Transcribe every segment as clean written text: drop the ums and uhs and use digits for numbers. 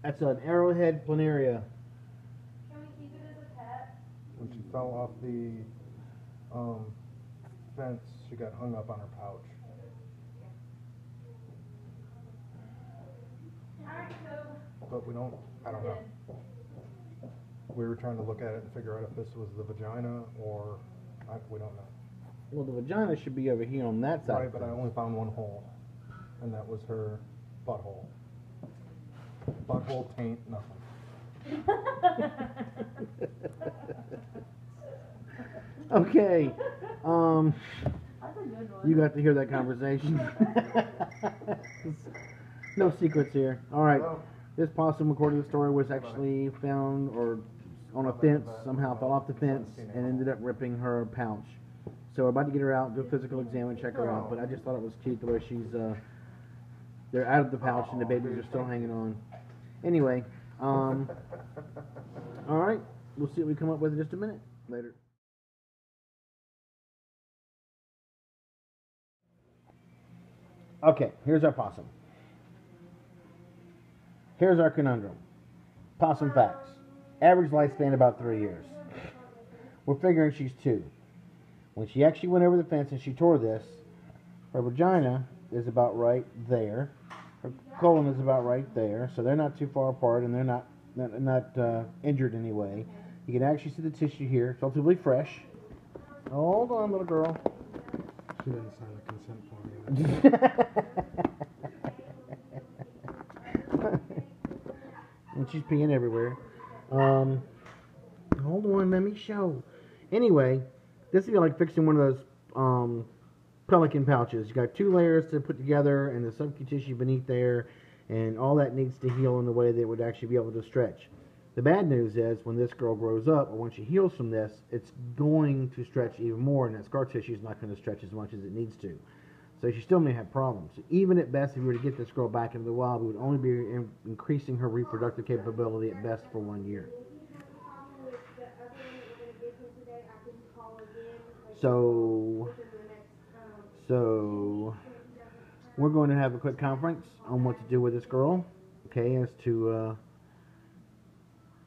That's an arrowhead planaria. Can we keep it as a pet? When she fell off the fence, she got hung up on her pouch. Alright, so. But we don't, I don't know. We were trying to look at it and figure out if this was the vagina or, we don't know. Well, the vagina should be over here on that side. Right, but I only found one hole, and that was her butthole. Butthole, taint, nothing. Okay. That's a good one. You got to hear that conversation. No secrets here. All right. Hello? This possum, according to the story, was actually found or on a fence, somehow fell off the fence and ended up ripping her pouch. So we're about to get her out, do a physical exam and check her out, but I just thought it was cute the way she's, they're out of the pouch and the babies are still hanging on. Anyway, all right, we'll see what we come up with in just a minute. Later. Okay, here's our possum. Here's our conundrum. Possum facts. Average lifespan about 3 years. We're figuring she's 2. When she actually went over the fence and she tore this, her vagina is about right there. Her colon is about right there, so they're not too far apart and they're not injured anyway. You can actually see the tissue here. It's relatively fresh. Hold on, little girl. She didn't sign the consent form either. And she's peeing everywhere. Hold on, let me show. Anyway, this would be like fixing one of those pelican pouches. You got 2 layers to put together and the subcutaneous tissue beneath there, and all that needs to heal in the way that it would actually be able to stretch. The bad news is when this girl grows up, or when she heals from this, it's going to stretch even more, and that scar tissue is not going to stretch as much as it needs to. So she still may have problems. So even at best, if we were to get this girl back into the wild, we would only be increasing her reproductive capability at best for 1 year. So we're going to have a quick conference on what to do with this girl, okay, as to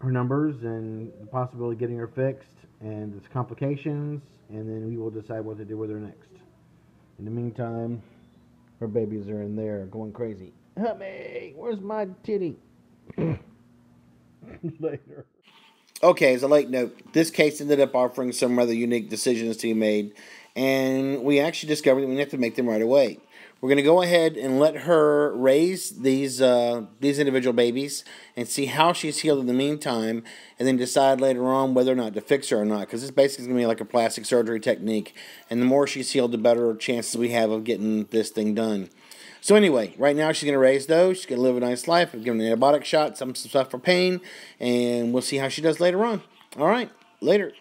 her numbers and the possibility of getting her fixed and its complications, and then we will decide what to do with her next. In the meantime, her babies are in there going crazy. Hummy, where's my titty? Later. Okay, as a late note, this case ended up offering some rather unique decisions to be made, and we actually discovered that we have to make them right away. We're going to go ahead and let her raise these individual babies and see how she's healed in the meantime, and then decide later on whether or not to fix her or not, because this basically is going to be like a plastic surgery technique, and the more she's healed, the better chances we have of getting this thing done. So anyway, right now she's going to raise those. She's going to live a nice life. We've given her an antibiotic shot, some stuff for pain, and we'll see how she does later on. All right, later.